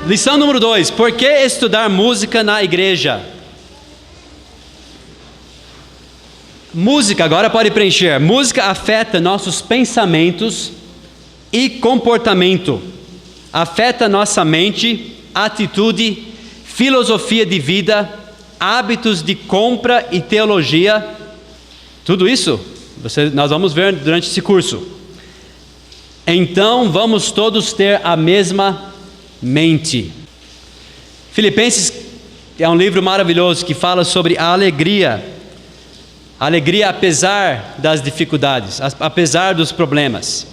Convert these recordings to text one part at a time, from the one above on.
Lição número 2. Por que estudar música na igreja? Música, agora pode preencher. Música afeta nossos pensamentos e comportamento. Afeta nossa mente, atitude, filosofia de vida, hábitos de compra e teologia. Tudo isso nós vamos ver durante esse curso. Então vamos todos ter a mesma mente. Filipenses é um livro maravilhoso que fala sobre a alegria. Alegria apesar das dificuldades, apesar dos problemas.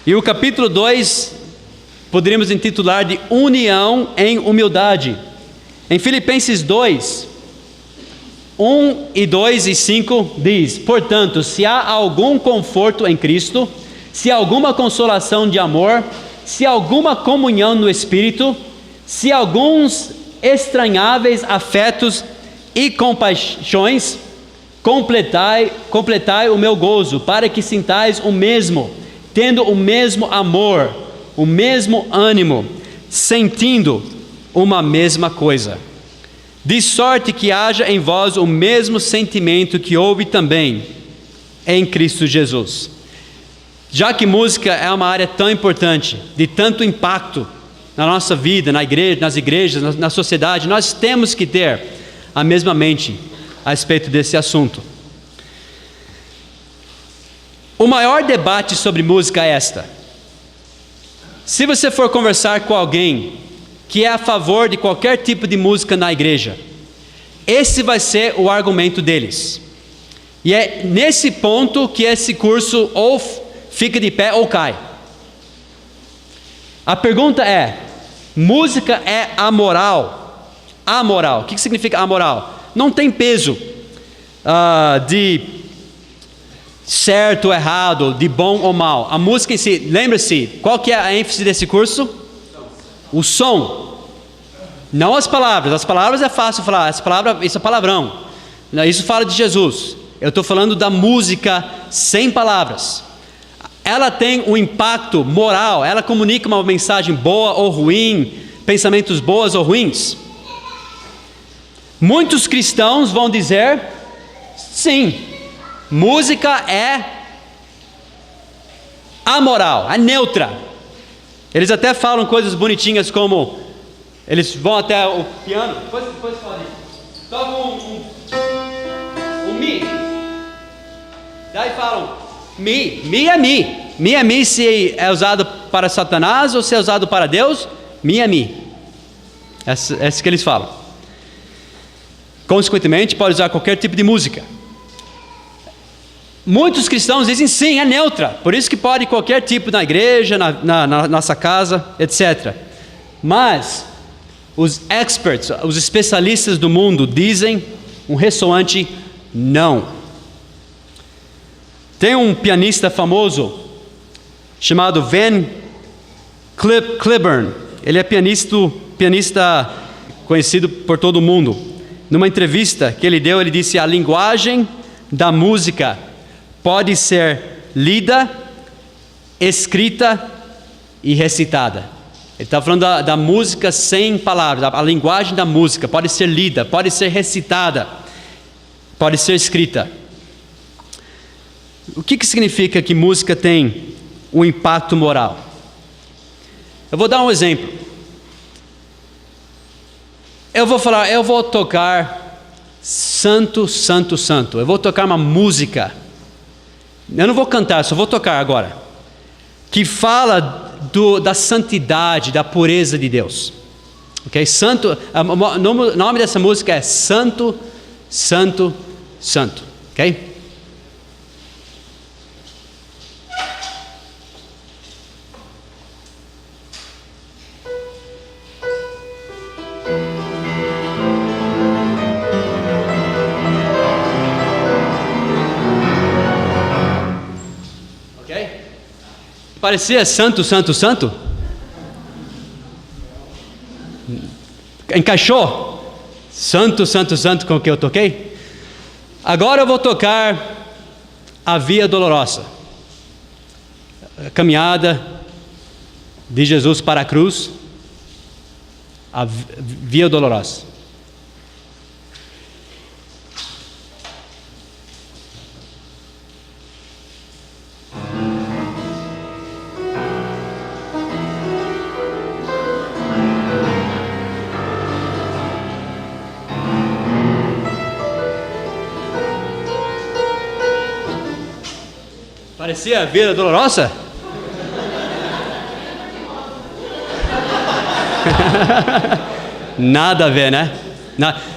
E o capítulo 2 poderíamos intitular de União em Humildade. Em Filipenses 2, 1 e 2 e 5 diz: portanto, se há algum conforto em Cristo, se há alguma consolação de amor, se há alguma comunhão no Espírito, se há alguns estranháveis afetos e compaixões, completai o meu gozo, para que sintais o mesmo, tendo o mesmo amor, o mesmo ânimo, sentindo uma mesma coisa. De sorte que haja em vós o mesmo sentimento que houve também em Cristo Jesus. Já que música é uma área tão importante, de tanto impacto na nossa vida, nas igrejas, na sociedade, nós temos que ter a mesma mente a respeito desse assunto. O maior debate sobre música é esta. Se você for conversar com alguém que é a favor de qualquer tipo de música na igreja, esse vai ser o argumento deles. E é nesse ponto que esse curso ou fica de pé ou cai. A pergunta é: música é amoral? Amoral. O que significa amoral? Não tem peso de certo ou errado, de bom ou mal. A música em si, lembre-se, qual que é a ênfase desse curso? O som. Não as palavras. As palavras é fácil falar, isso é palavrão. Isso fala de Jesus. Eu estou falando da música sem palavras. Ela tem um impacto moral, ela comunica uma mensagem boa ou ruim, pensamentos bons ou ruins. Muitos cristãos vão dizer, sim, música é amoral, é neutra. Eles até falam coisas bonitinhas como, eles vão até o piano, depois fala isso, tocam um mi, daí falam, mi é mi. Mi é mi se é usado para Satanás ou se é usado para Deus, mi é mi. É isso que eles falam. Consequentemente, pode usar qualquer tipo de música. Muitos cristãos dizem sim, é neutra. Por isso que pode qualquer tipo na igreja, na nossa casa, etc. Mas os experts, os especialistas do mundo dizem um ressoante não. Tem um pianista famoso chamado Van Cliburn. Ele é pianista conhecido por todo o mundo. Numa entrevista que ele deu, ele disse: a linguagem da música pode ser lida, escrita e recitada. Ele está falando da música sem palavras. A linguagem da música pode ser lida, pode ser recitada, pode ser escrita. O que significa que música tem um impacto moral? Eu vou dar um exemplo. Eu vou tocar Santo, Santo, Santo. Eu vou tocar uma música. Eu não vou cantar, só vou tocar agora. Que fala da santidade, da pureza de Deus. Ok? Santo, o nome dessa música é Santo, Santo, Santo. Ok? Parecia santo, santo, santo? Encaixou? Santo, santo, santo com o que eu toquei? Agora eu vou tocar a Via Dolorosa. A caminhada de Jesus para a cruz. A Via Dolorosa. Parecia a Via Dolorosa? Nada a ver, né?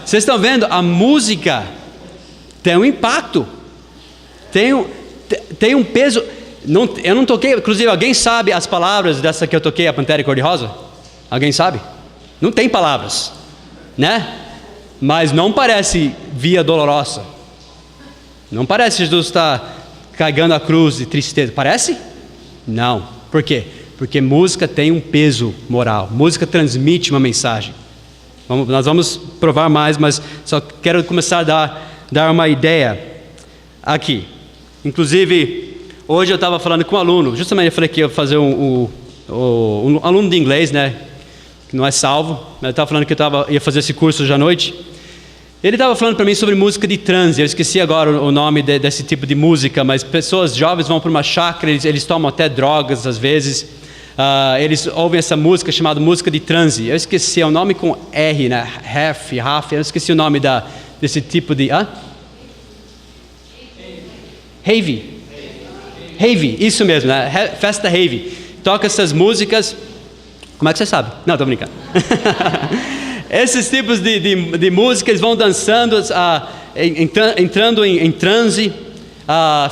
Vocês estão vendo? A música tem um impacto, tem um peso. Eu não toquei, inclusive, alguém sabe as palavras dessa que eu toquei, a Pantera Cor-de-Rosa? Alguém sabe? Não tem palavras, né? Mas não parece Via Dolorosa. Não parece Jesus estar carregando a cruz de tristeza. Parece? Não. Por quê? Porque música tem um peso moral. Música transmite uma mensagem. Nós vamos provar mais, mas só quero começar a dar uma ideia aqui. Inclusive, hoje eu estava falando com um aluno. Justamente eu falei que ia fazer um aluno de inglês, né? Que não é salvo. Mas eu estava falando que ia fazer esse curso hoje à noite. Ele estava falando para mim sobre música de transe. Eu esqueci agora o nome desse tipo de música, mas pessoas jovens vão para uma chácara, eles tomam até drogas às vezes. Eles ouvem essa música chamada música de transe. Eu esqueci, é um nome com R, né? Raf, eu esqueci o nome desse tipo de... Rave, isso mesmo, né? Festa rave. Toca essas músicas... Como é que você sabe? Não, estou brincando. Esses tipos de música, eles vão dançando, entrando em transe,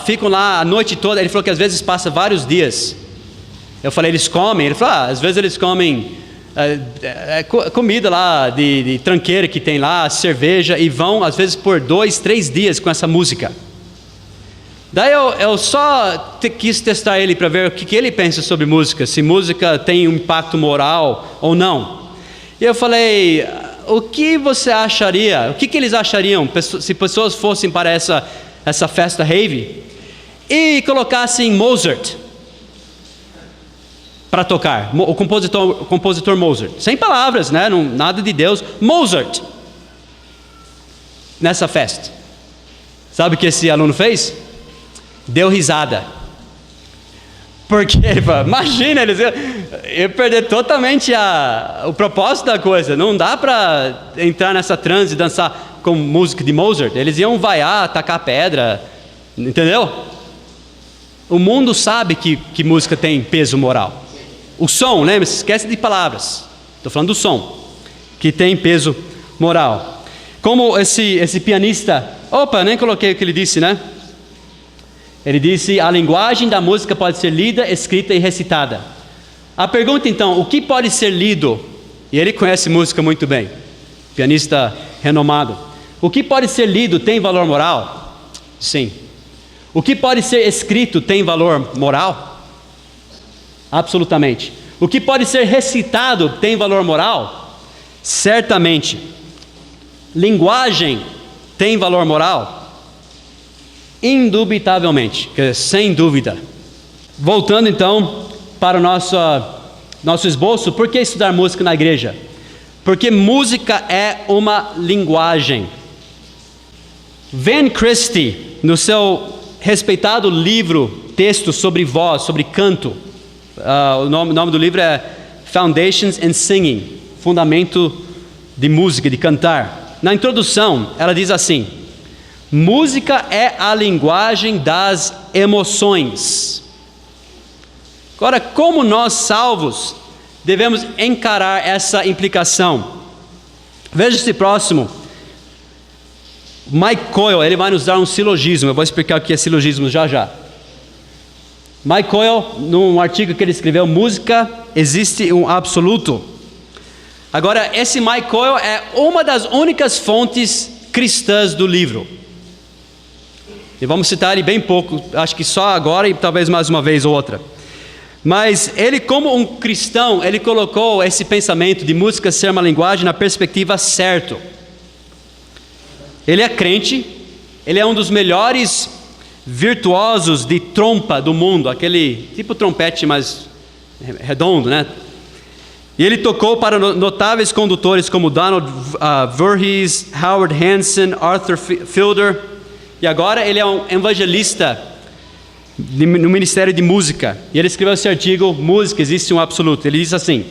ficam lá a noite toda. Ele falou que às vezes passa vários dias. Eu falei, eles comem? Ele falou, às vezes eles comem comida lá de tranqueira que tem lá, cerveja, e vão às vezes por 2, 3 dias com essa música. Daí eu só quis testar ele para ver o que ele pensa sobre música, se música tem um impacto moral ou não. E eu falei, o que você acharia, o que eles achariam se pessoas fossem para essa festa rave e colocassem Mozart para tocar, o compositor Mozart, sem palavras, né? Nada de Deus, Mozart, nessa festa. Sabe o que esse aluno fez? Deu risada. Porque ele falou, imagina, eles iam perder totalmente o propósito da coisa. Não dá para entrar nessa transe e dançar com música de Mozart. Eles iam vaiar, tacar pedra, entendeu? O mundo sabe que música tem peso moral. O som, lembra? Esquece de palavras. Estou falando do som, que tem peso moral. Como esse pianista... Opa, nem coloquei o que ele disse, né? Ele disse, a linguagem da música pode ser lida, escrita e recitada. A pergunta então, o que pode ser lido? E ele conhece música muito bem, pianista renomado. O que pode ser lido tem valor moral? Sim. O que pode ser escrito tem valor moral? Absolutamente. O que pode ser recitado tem valor moral? Certamente. Linguagem tem valor moral? Indubitavelmente, sem dúvida. Voltando então para o nosso esboço, por que estudar música na igreja? Porque música é uma linguagem. Van Christie, no seu respeitado livro, texto sobre voz, sobre canto, o nome do livro é Foundations in Singing, fundamento de música, de cantar. Na introdução, ela diz assim: música é a linguagem das emoções. Agora, como nós salvos devemos encarar essa implicação? Veja esse próximo. Mike Coyle, ele vai nos dar um silogismo. Eu vou explicar o que é silogismo já. Mike Coyle, num artigo que ele escreveu, música existe um absoluto. Agora, esse Mike Coyle é uma das únicas fontes cristãs do livro. E vamos citar ele bem pouco, acho que só agora e talvez mais uma vez ou outra. Mas ele, como um cristão, ele colocou esse pensamento de música ser uma linguagem na perspectiva certa. Ele é crente, ele é um dos melhores virtuosos de trompa do mundo, aquele tipo trompete mais redondo, né? E ele tocou para notáveis condutores como Donald Voorhees, Howard Hanson, Arthur Fielder, e agora ele é um evangelista no Ministério de Música. E ele escreveu esse artigo, Música, Existe um Absoluto. Ele diz assim: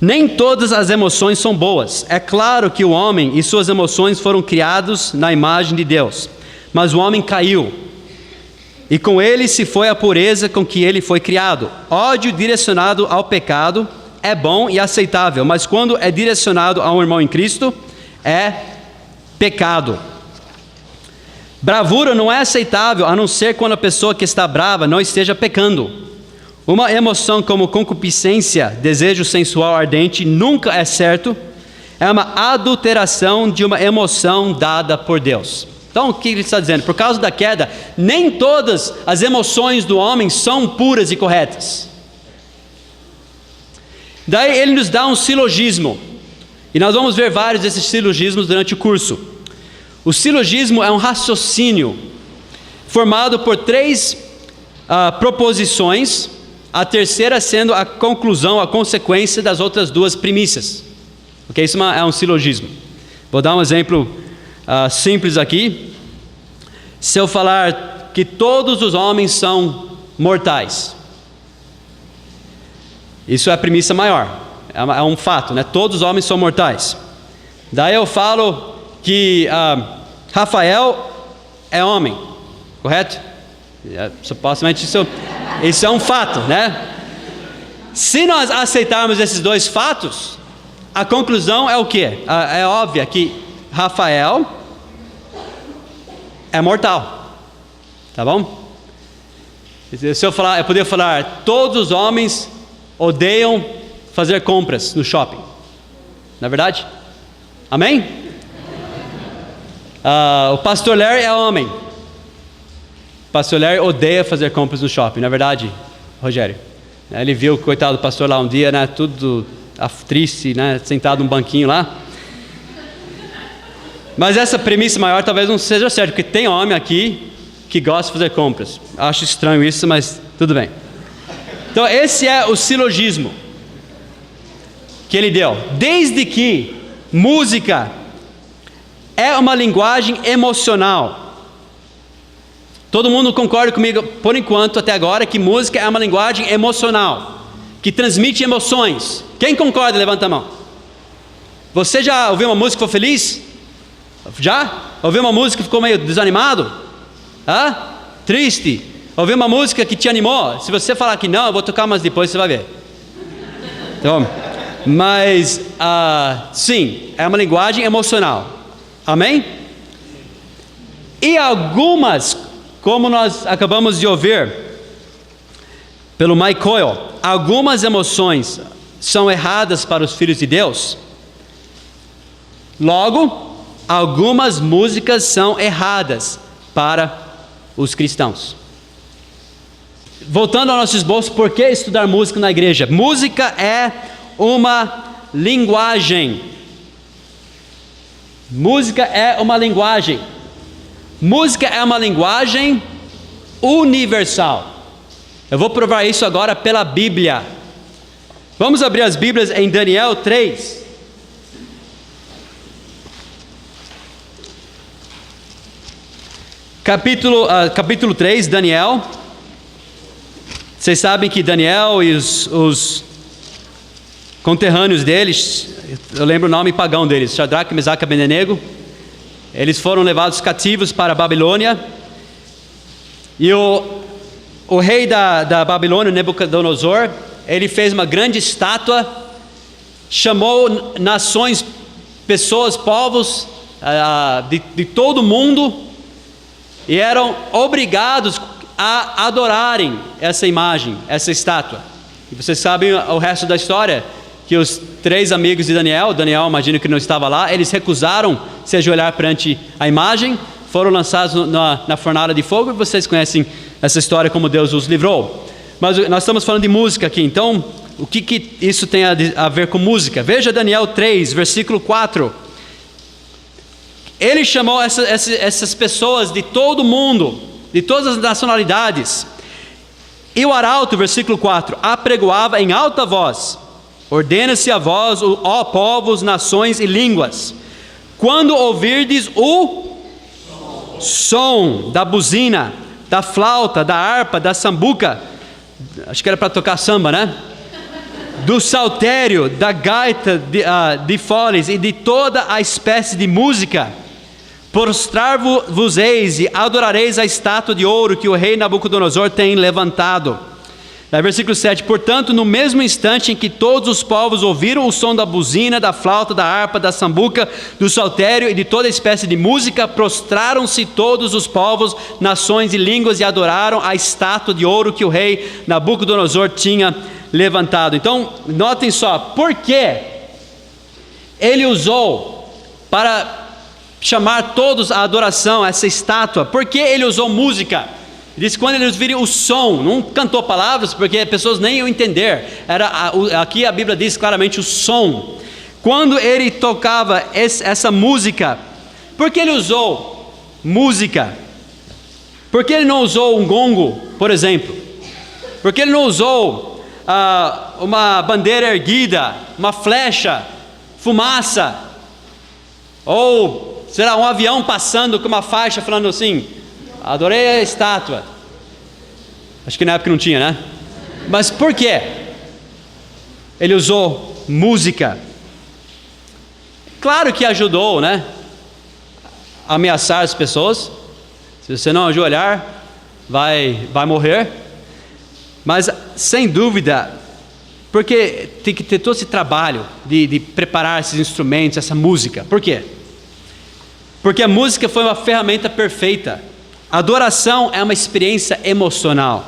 nem todas as emoções são boas. É claro que o homem e suas emoções foram criados na imagem de Deus, mas o homem caiu, e com ele se foi a pureza com que ele foi criado. Ódio direcionado ao pecado é bom e aceitável, mas quando é direcionado a um irmão em Cristo, é pecado. Bravura não é aceitável, a não ser quando a pessoa que está brava não esteja pecando. Uma emoção como concupiscência, desejo sensual ardente, nunca é certo. É uma adulteração de uma emoção dada por Deus. Então, o que ele está dizendo? Por causa da queda, nem todas as emoções do homem são puras e corretas. Daí ele nos dá um silogismo. E nós vamos ver vários desses silogismos durante o curso. O silogismo é um raciocínio formado por 3 proposições, a terceira sendo a conclusão, a consequência das outras 2 premissas. Ok? Isso é um silogismo. Vou dar um exemplo simples aqui. Se eu falar que todos os homens são mortais, isso é a premissa maior, é um fato, né? Todos os homens são mortais. Daí eu falo que Rafael é homem, correto? Supostamente isso é um fato, né? Se nós aceitarmos esses 2 fatos, a conclusão é o quê? É óbvia que Rafael é mortal, tá bom? Se eu poderia falar, todos os homens odeiam fazer compras no shopping, não é verdade? Amém? O pastor Larry é homem. O pastor Larry odeia fazer compras no shopping, não é verdade, Rogério? Ele viu o coitado do pastor lá um dia, né, tudo triste, né, sentado num banquinho lá. Mas essa premissa maior talvez não seja certa, porque tem homem aqui que gosta de fazer compras. Acho estranho isso, mas tudo bem. Então esse é o silogismo que ele deu. Desde que música é uma linguagem emocional. Todo mundo concorda comigo, por enquanto, até agora, que música é uma linguagem emocional, que transmite emoções. Quem concorda, levanta a mão. Você já ouviu uma música e ficou feliz? Já? Ouviu uma música e ficou meio desanimado? Triste? Ouviu uma música que te animou? Se você falar que não, eu vou tocar mais depois, você vai ver. Então, mas, sim, é uma linguagem emocional. Amém? E algumas, como nós acabamos de ouvir pelo Mike Coyle, algumas emoções são erradas para os filhos de Deus. Logo, algumas músicas são erradas para os cristãos. Voltando ao nosso esboço, por que estudar música na igreja? Música é uma linguagem. Música é uma linguagem. Música é uma linguagem universal. Eu vou provar isso agora pela Bíblia. Vamos abrir as Bíblias em Daniel 3. Capítulo 3, Daniel. Vocês sabem que Daniel e os conterrâneos deles, eu lembro o nome pagão deles, Shadraque, Mesaque e Abednego, eles foram levados cativos para a Babilônia, e o rei da Babilônia, Nabucodonosor, ele fez uma grande estátua, chamou nações, pessoas, povos de todo o mundo, e eram obrigados a adorarem essa imagem, essa estátua. E vocês sabem o resto da história, que os 3 amigos de Daniel, imagino que não estava lá, eles recusaram se ajoelhar perante a imagem, foram lançados na fornalha de fogo, e vocês conhecem essa história, como Deus os livrou. Mas nós estamos falando de música aqui, então o que isso tem a ver com música? Veja Daniel 3, versículo 4. Ele chamou essas pessoas de todo mundo, de todas as nacionalidades. E o arauto, versículo 4, apregoava em alta voz: ordena-se a vós, ó povos, nações e línguas, quando ouvirdes o som da buzina, da flauta, da harpa, da sambuca, acho que era para tocar samba, né? Do saltério, da gaita, de foles e de toda a espécie de música, prostrar-vos-eis e adorareis a estátua de ouro que o rei Nabucodonosor tem levantado. Versículo 7, portanto, no mesmo instante em que todos os povos ouviram o som da buzina, da flauta, da harpa, da sambuca, do saltério e de toda espécie de música, prostraram-se todos os povos, nações e línguas e adoraram a estátua de ouro que o rei Nabucodonosor tinha levantado. Então, notem só, por que ele usou para chamar todos à adoração essa estátua? Por que ele usou música? Ele disse que quando eles viram o som, não cantou palavras, porque as pessoas nem iam entender. Aqui a Bíblia diz claramente o som. Quando ele tocava essa música, por que ele usou música? Por que ele não usou um gongo, por exemplo? Por que ele não usou uma bandeira erguida, uma flecha, fumaça? Ou, sei lá, um avião passando com uma faixa falando assim: adorei a estátua. Acho que na época não tinha, né? Mas por quê? Ele usou música. Claro que ajudou, né? A ameaçar as pessoas. Se você não ajoelhar, vai morrer. Mas sem dúvida, porque tem que ter todo esse trabalho de preparar esses instrumentos, essa música. Por quê? Porque a música foi uma ferramenta perfeita. A adoração é uma experiência emocional.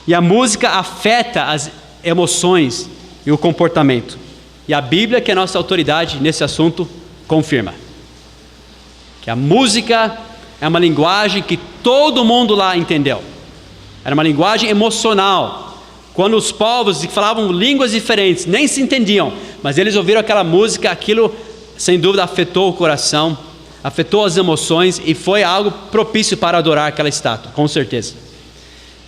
E a música afeta as emoções e o comportamento. E a Bíblia, que é a nossa autoridade nesse assunto, confirma que a música é uma linguagem que todo mundo lá entendeu. Era uma linguagem emocional. Quando os povos que falavam línguas diferentes nem se entendiam, mas eles ouviram aquela música, aquilo sem dúvida afetou o coração, afetou as emoções e foi algo propício para adorar aquela estátua, com certeza.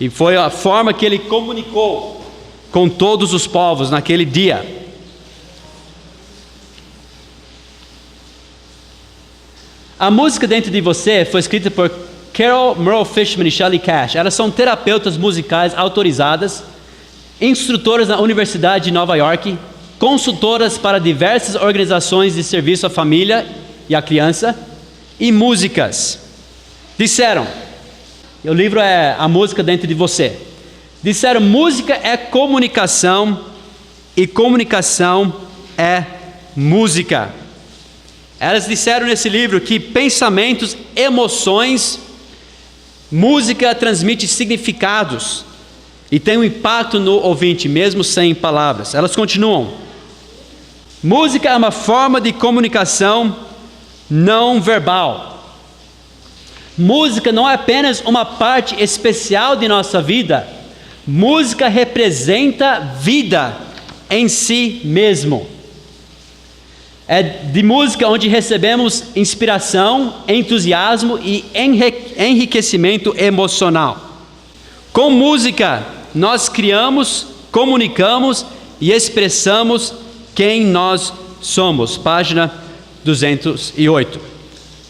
E foi a forma que ele comunicou com todos os povos naquele dia. A música dentro de você foi escrita por Carol Merle Fishman e Shelley Cash. Elas são terapeutas musicais autorizadas, instrutoras na Universidade de Nova York, consultoras para diversas organizações de serviço à família e à criança, e músicas. Disseram, o livro é A Música Dentro de Você. Disseram, música é comunicação e comunicação é música. Elas disseram nesse livro que pensamentos, emoções, música transmite significados e tem um impacto no ouvinte, mesmo sem palavras. Elas continuam. Música é uma forma de comunicação não verbal. Música não é apenas uma parte especial de nossa vida. Música representa vida em si mesmo. É de música onde recebemos inspiração, entusiasmo e enriquecimento emocional. Com música, nós criamos, comunicamos e expressamos quem nós somos. Página 208.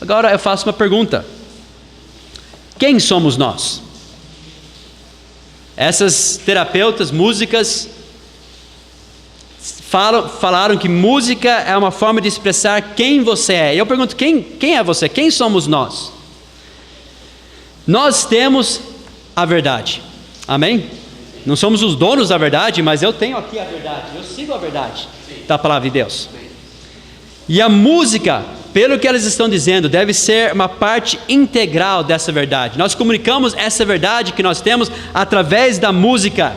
Agora eu faço uma pergunta. Quem somos nós? Essas terapeutas, músicas, falaram que música é uma forma de expressar quem você é. E eu pergunto, quem é você? Quem somos nós? Nós temos a verdade. Amém? Não somos os donos da verdade, mas eu tenho aqui a verdade. Eu sigo a verdade da palavra de Deus. E a música, pelo que elas estão dizendo, deve ser uma parte integral dessa verdade. Nós comunicamos essa verdade que nós temos através da música.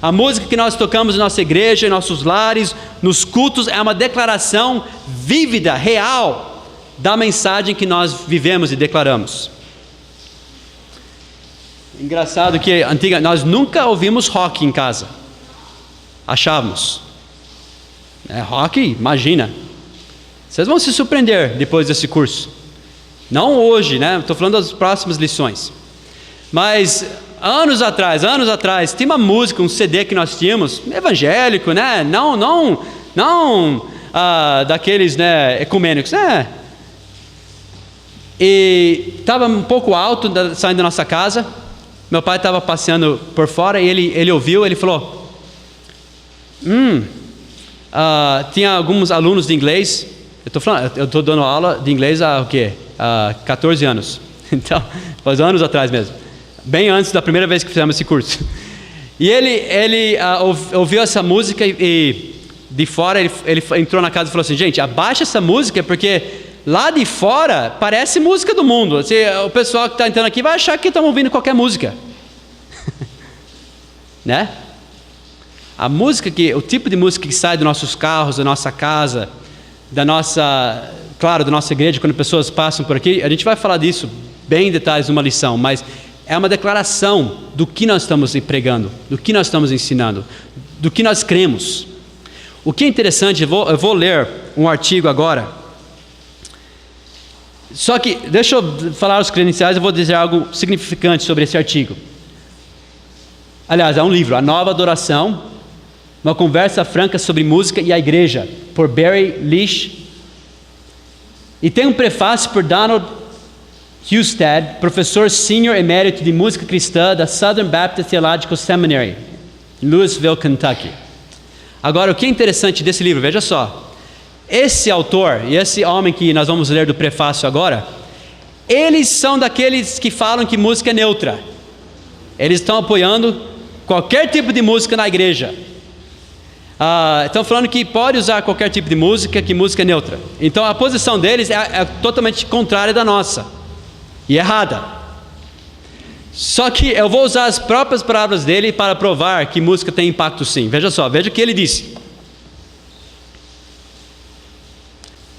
A música que nós tocamos em nossa igreja, em nossos lares, nos cultos, é uma declaração vívida, real, da mensagem que nós vivemos e declaramos. Engraçado que nós nunca ouvimos rock em casa. Achávamos. Rock, imagina. Vocês vão se surpreender depois desse curso. Não hoje, né? Estou falando das próximas lições. Mas anos atrás, tinha uma música, um CD que nós tínhamos, evangélico, né? Não daqueles, né, ecumênicos, né? E estava um pouco alto saindo da nossa casa. Meu pai estava passeando por fora e ele ouviu, ele falou: tinha alguns alunos de inglês. Eu estou dando aula de inglês há 14 anos. Então, faz anos atrás mesmo. Bem antes da primeira vez que fizemos esse curso. E ele ouviu essa música e de fora ele entrou na casa e falou assim: gente, abaixa essa música porque lá de fora parece música do mundo. Assim, o pessoal que está entrando aqui vai achar que estamos ouvindo qualquer música. Né? A música o tipo de música que sai dos nossos carros, da nossa casa, da nossa igreja, quando pessoas passam por aqui, a gente vai falar disso bem em detalhes numa lição, mas é uma declaração do que nós estamos pregando, do que nós estamos ensinando, do que nós cremos. O que é interessante, eu vou ler um artigo agora. Só que, deixa eu falar os credenciais, eu vou dizer algo significante sobre esse artigo. Aliás, é um livro, A Nova Adoração, uma conversa franca sobre música e a igreja, por Barry Leach. E tem um prefácio por Donald Hustad, professor sênior emérito de música cristã da Southern Baptist Theological Seminary, em Louisville, Kentucky. Agora, o que é interessante desse livro, veja só. Esse autor e esse homem que nós vamos ler do prefácio agora, eles são daqueles que falam que música é neutra. Eles estão apoiando qualquer tipo de música na igreja. Estão falando que pode usar qualquer tipo de música, que música é neutra. Então a posição deles é totalmente contrária da nossa. E errada. Só que eu vou usar as próprias palavras dele para provar que música tem impacto sim. Veja só, veja o que ele disse.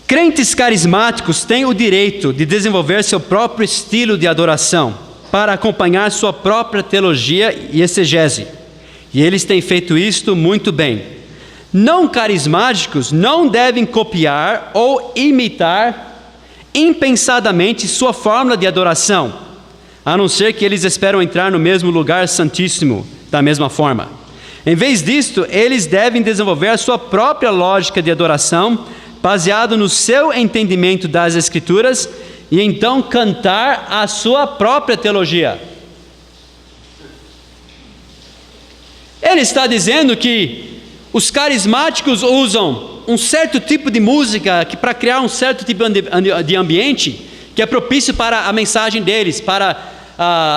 Crentes carismáticos têm o direito de desenvolver seu próprio estilo de adoração para acompanhar sua própria teologia e exegese. E eles têm feito isto muito bem. Não carismáticos não devem copiar ou imitar impensadamente sua fórmula de adoração, a não ser que eles esperam entrar no mesmo lugar santíssimo da mesma forma. Em vez disto, eles devem desenvolver a sua própria lógica de adoração, baseado no seu entendimento das Escrituras, e então cantar a sua própria teologia. Ele está dizendo que os carismáticos usam um certo tipo de música para criar um certo tipo de ambiente que é propício para a mensagem deles, para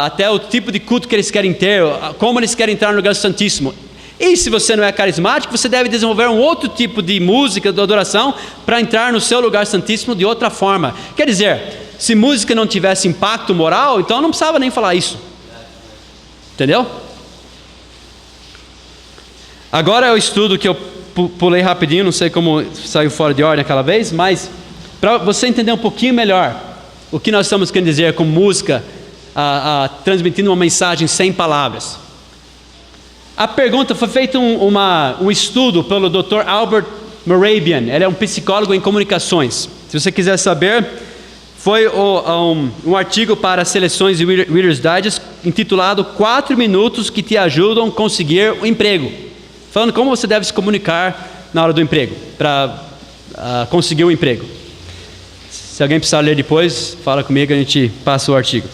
até o tipo de culto que eles querem ter, como eles querem entrar no lugar santíssimo. E se você não é carismático, você deve desenvolver um outro tipo de música, de adoração, para entrar no seu lugar santíssimo de outra forma. Quer dizer, se música não tivesse impacto moral, então não precisava nem falar isso. Entendeu? Agora é o estudo que eu pulei rapidinho, não sei como saiu fora de ordem aquela vez, mas para você entender um pouquinho melhor o que nós estamos querendo dizer com música, transmitindo uma mensagem sem palavras. A pergunta foi feito um estudo pelo Dr. Albert Mehrabian. Ele é um psicólogo em comunicações. Se você quiser saber, foi um artigo para seleções de Reader's Digest intitulado 4 minutos que te ajudam a conseguir um emprego, falando como você deve se comunicar na hora do emprego, para conseguir um emprego. Se alguém precisar ler depois, fala comigo, a gente passa o artigo.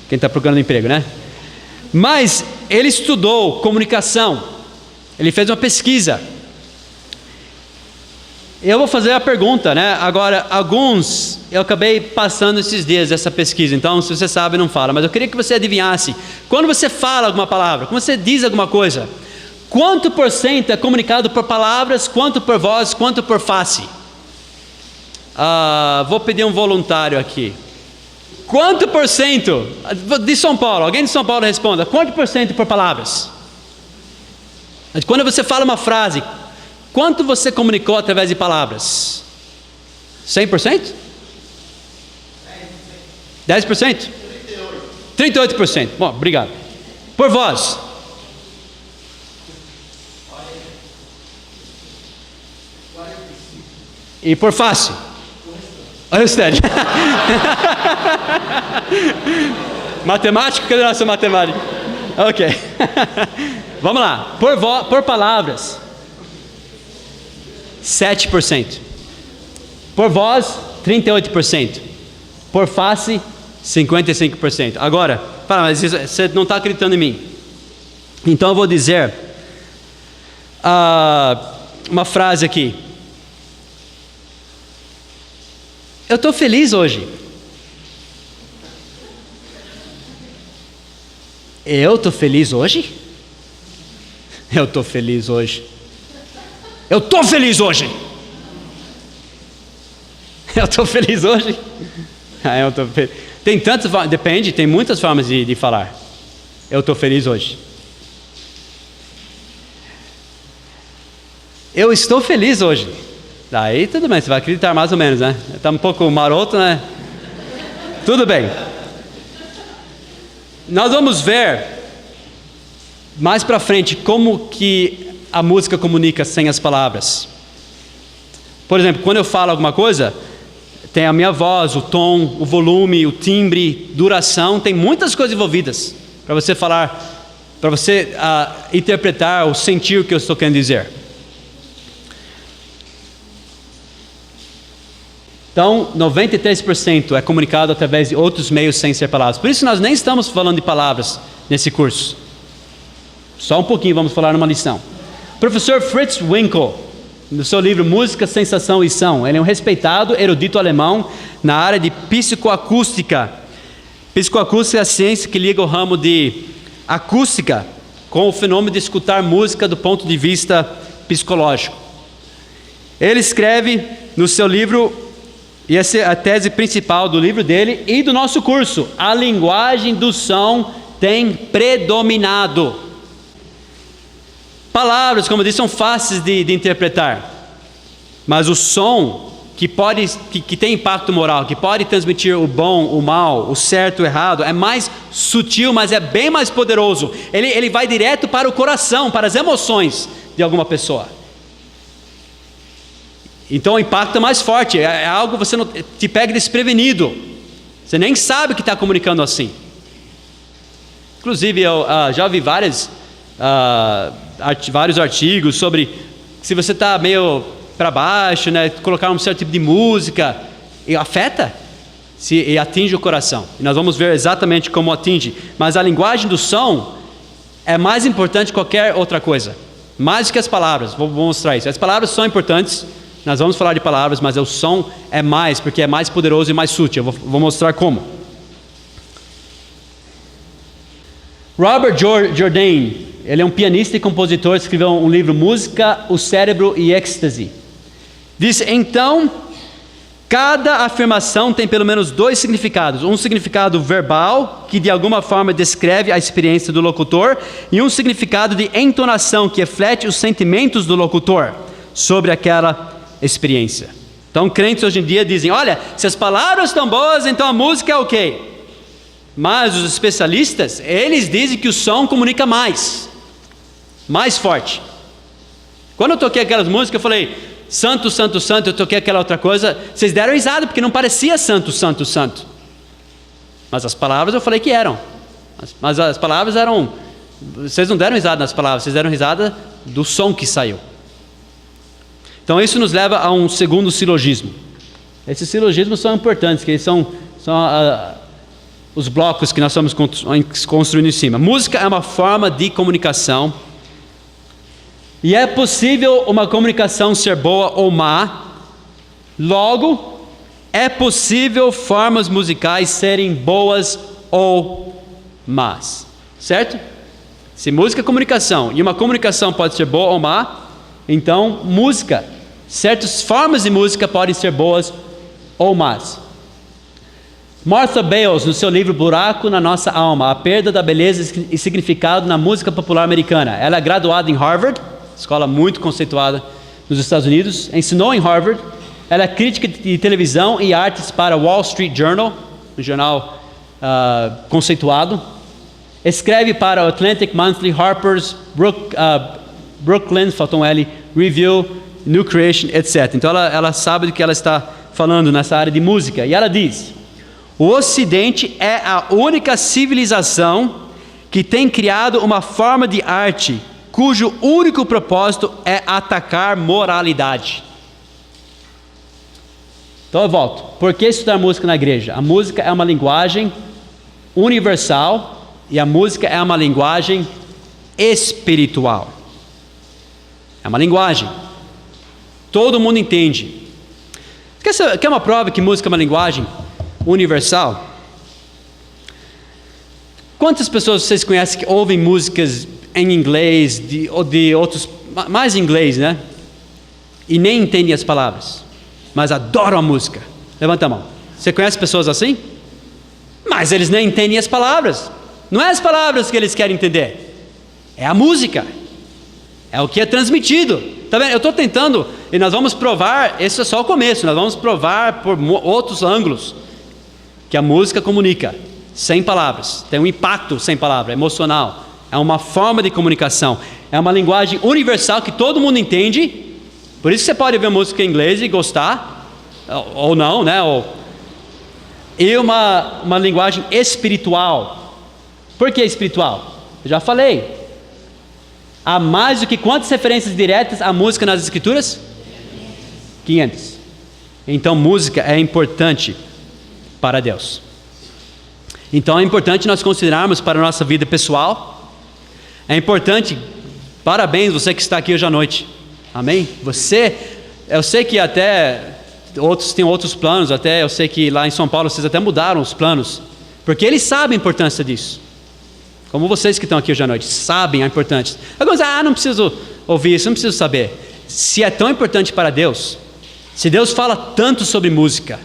Quem está procurando emprego, né? Mas ele estudou comunicação, ele fez uma pesquisa. Eu vou fazer a pergunta, né? Agora, eu acabei passando esses dias essa pesquisa, então se você sabe, não fala, mas eu queria que você adivinhasse. Quando você fala alguma palavra, quando você diz alguma coisa, quanto por cento é comunicado por palavras, quanto por voz, quanto por face? Vou pedir um voluntário aqui. Quanto por cento de São Paulo? Alguém de São Paulo responda. Quanto por cento por palavras? Quando você fala uma frase, quanto você comunicou através de palavras? 100%? 10%? 38%. Bom, obrigado. Por voz. E por face. O restante. Matemática? Cadê a nossa matemática? Ok. Vamos lá. Por palavras. 7%. Por voz, 38%. Por face, 55%. Agora, mas você não está acreditando em mim. Então eu vou dizer uma frase aqui. Eu estou feliz hoje. Eu estou feliz hoje? Eu estou feliz hoje. Eu estou feliz hoje. Eu estou feliz hoje. Eu estou feliz. Tem tantas, depende, tem muitas formas de falar. Eu estou feliz hoje. Eu estou feliz hoje. Daí tudo bem, você vai acreditar mais ou menos, né? Está um pouco maroto, né? Tudo bem. Nós vamos ver mais para frente como que a música comunica sem as palavras. Por exemplo, quando eu falo alguma coisa, tem a minha voz, o tom, o volume, o timbre, duração, tem muitas coisas envolvidas para você falar, para você interpretar ou sentir o que eu estou querendo dizer. Então, 93% é comunicado através de outros meios sem ser palavras. Por isso nós nem estamos falando de palavras nesse curso. Só um pouquinho vamos falar numa lição. Professor Fritz Winkel, no seu livro Música, Sensação e Som, ele é um respeitado erudito alemão na área de psicoacústica. Psicoacústica é a ciência que liga o ramo de acústica com o fenômeno de escutar música do ponto de vista psicológico. Ele escreve no seu livro, e essa é a tese principal do livro dele e do nosso curso: a linguagem do som tem predominado. Palavras, como eu disse, são fáceis de interpretar, mas o som que tem impacto moral, que pode transmitir o bom, o mal, o certo, o errado, é mais sutil, mas é bem mais poderoso. Ele vai direto para o coração, para as emoções de alguma pessoa. Então o impacto é mais forte, é algo que você não te pega desprevenido. Você nem sabe que está comunicando assim. Inclusive eu já ouvi vários artigos sobre se você está meio para baixo, né, colocar um certo tipo de música, e afeta, e atinge o coração. E nós vamos ver exatamente como atinge. Mas a linguagem do som é mais importante que qualquer outra coisa. Mais do que as palavras, vou mostrar isso. As palavras são importantes. Nós vamos falar de palavras, mas o som é mais, porque é mais poderoso e mais sutil. Eu vou mostrar como. Robert Jordan, ele é um pianista e compositor, escreveu um livro, Música, o Cérebro e Êxtase. Diz, então, cada afirmação tem pelo menos dois significados. Um significado verbal, que de alguma forma descreve a experiência do locutor, e um significado de entonação, que reflete os sentimentos do locutor sobre aquela experiência. Então crentes hoje em dia dizem, olha, se as palavras estão boas, então a música é ok. Mas os especialistas, eles dizem que o som comunica mais forte. Quando eu toquei aquelas músicas, eu falei, santo, santo, santo, eu toquei aquela outra coisa, vocês deram risada, porque não parecia santo, santo, santo. Mas as palavras eu falei que eram. Mas as palavras eram, vocês não deram risada nas palavras, vocês deram risada do som que saiu. Então isso nos leva a um segundo silogismo. Esses silogismos são importantes, que eles são os blocos que nós estamos construindo em cima. Música é uma forma de comunicação, e é possível uma comunicação ser boa ou má. Logo, é possível formas musicais serem boas ou más. Certo? Se música é comunicação, e uma comunicação pode ser boa ou má, então música, certas formas de música podem ser boas ou más. Martha Bales, no seu livro Buraco na Nossa Alma, a perda da beleza e significado na música popular americana. Ela é graduada em Harvard, escola muito conceituada nos Estados Unidos, ensinou em Harvard. Ela é crítica de televisão e artes para Wall Street Journal, um jornal conceituado. escreve para o Atlantic Monthly, Harper's, Brooklyn, faltou um L, Review, New Creation, etc. Então ela sabe do que ela está falando nessa área de música. E ela diz: o Ocidente é a única civilização que tem criado uma forma de arte cujo único propósito é atacar moralidade. Então eu volto. Por que estudar música na igreja? A música é uma linguagem universal e a música é uma linguagem espiritual. É uma linguagem. Todo mundo entende. Quer uma prova que música é uma linguagem universal? Quantas pessoas vocês conhecem que ouvem músicas em inglês, ou de outros, mais inglês, né? E nem entendem as palavras, mas adoram a música? Levanta a mão. Você conhece pessoas assim? Mas eles nem entendem as palavras. Não é as palavras que eles querem entender, é a música, é o que é transmitido. Tá vendo? Eu estou tentando, e nós vamos provar, esse é só o começo, nós vamos provar por outros ângulos que a música comunica sem palavras, tem um impacto sem palavra, emocional, é uma forma de comunicação, é uma linguagem universal que todo mundo entende. Por isso que você pode ver música em inglês e gostar, ou não, né? E uma linguagem espiritual. Por que espiritual? Eu já falei. Há mais do que quantas referências diretas à música nas escrituras? 500. Então música é importante para Deus. Então é importante nós considerarmos para a nossa vida pessoal. É importante, parabéns você que está aqui hoje à noite. Amém? Eu sei que até outros têm outros planos, até eu sei que lá em São Paulo vocês até mudaram os planos, porque eles sabem a importância disso. Como vocês que estão aqui hoje à noite, sabem a importância. Alguns dizem, não preciso ouvir isso, não preciso saber. Se é tão importante para Deus, se Deus fala tanto sobre música,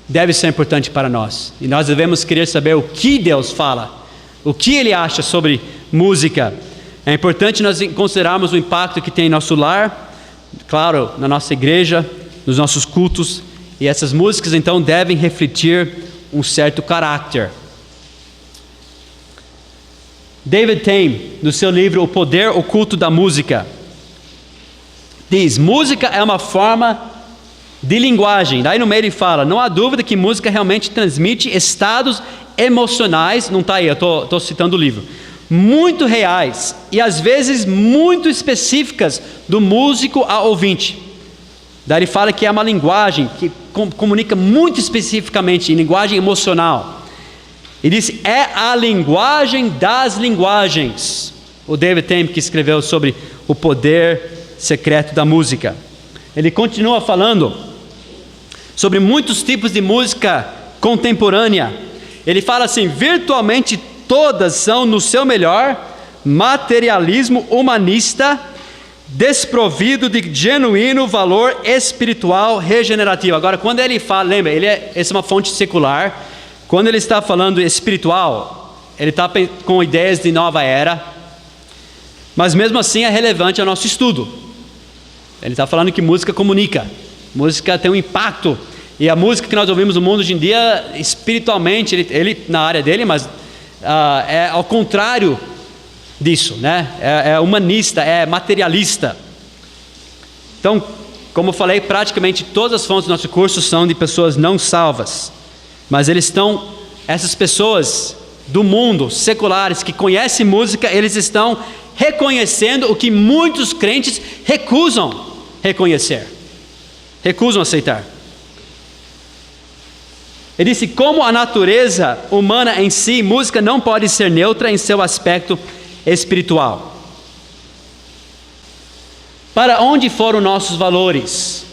deve ser importante para nós. E nós devemos querer saber o que Deus fala, o que Ele acha sobre música. É importante nós considerarmos o impacto que tem em nosso lar, claro, na nossa igreja, nos nossos cultos. E essas músicas então devem refletir um certo caráter. David Tame, no seu livro O Poder Oculto da Música, diz: música é uma forma de linguagem. Daí no meio ele fala: não há dúvida que música realmente transmite estados emocionais, não está aí, eu estou citando o livro, muito reais e às vezes muito específicas do músico ao ouvinte. Daí ele fala que é uma linguagem que comunica muito especificamente, em linguagem emocional. Ele diz: é a linguagem das linguagens. O David Tame, que escreveu sobre o poder secreto da música. Ele continua falando sobre muitos tipos de música contemporânea. Ele fala assim: virtualmente todas são, no seu melhor, materialismo humanista, desprovido de genuíno valor espiritual regenerativo. Agora, quando ele fala, lembra, essa é uma fonte secular. Quando ele está falando espiritual, ele está com ideias de nova era, mas mesmo assim é relevante ao nosso estudo. Ele está falando que música comunica, música tem um impacto, e a música que nós ouvimos no mundo hoje em dia, espiritualmente, ele na área dele, mas é ao contrário disso, né? É humanista, é materialista. Então, como eu falei, praticamente todas as fontes do nosso curso são de pessoas não salvas. Mas essas pessoas do mundo, seculares, que conhecem música, eles estão reconhecendo o que muitos crentes recusam reconhecer, recusam aceitar. Ele disse: como a natureza humana em si, música não pode ser neutra em seu aspecto espiritual. Para onde foram nossos valores?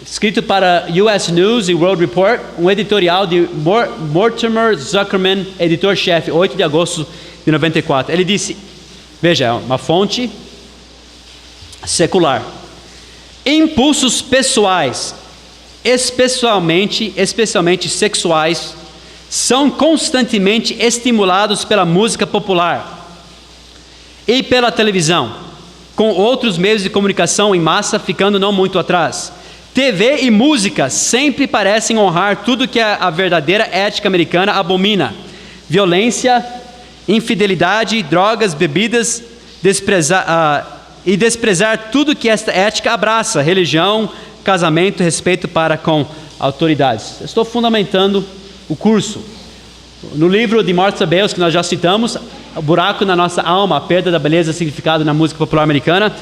Escrito para US News e World Report, um editorial de Mortimer Zuckerman, editor-chefe, 8 de agosto de 94. Ele disse, veja, uma fonte secular: impulsos pessoais, especialmente sexuais, são constantemente estimulados pela música popular e pela televisão, com outros meios de comunicação em massa ficando não muito atrás. TV e música sempre parecem honrar tudo que a verdadeira ética americana abomina: violência, infidelidade, drogas, bebidas, desprezar tudo que esta ética abraça: religião, casamento, respeito para com autoridades. Eu estou fundamentando o curso. No livro de Martha Bales, que nós já citamos, O Buraco na Nossa Alma, a perda da beleza e significado na música popular americana,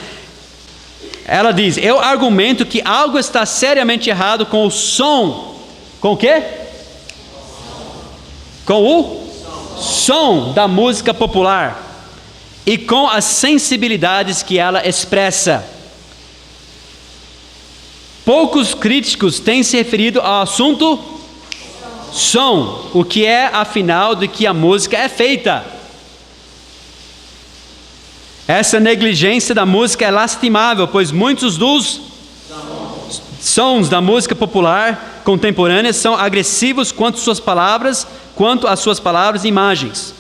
ela diz: eu argumento que algo está seriamente errado com o som. Com o quê? Com o som da música popular e com as sensibilidades que ela expressa. Poucos críticos têm se referido ao assunto som, o que é afinal de que a música é feita. Essa negligência da música é lastimável, pois muitos dos sons da música popular contemporânea são agressivos quanto às suas palavras e imagens.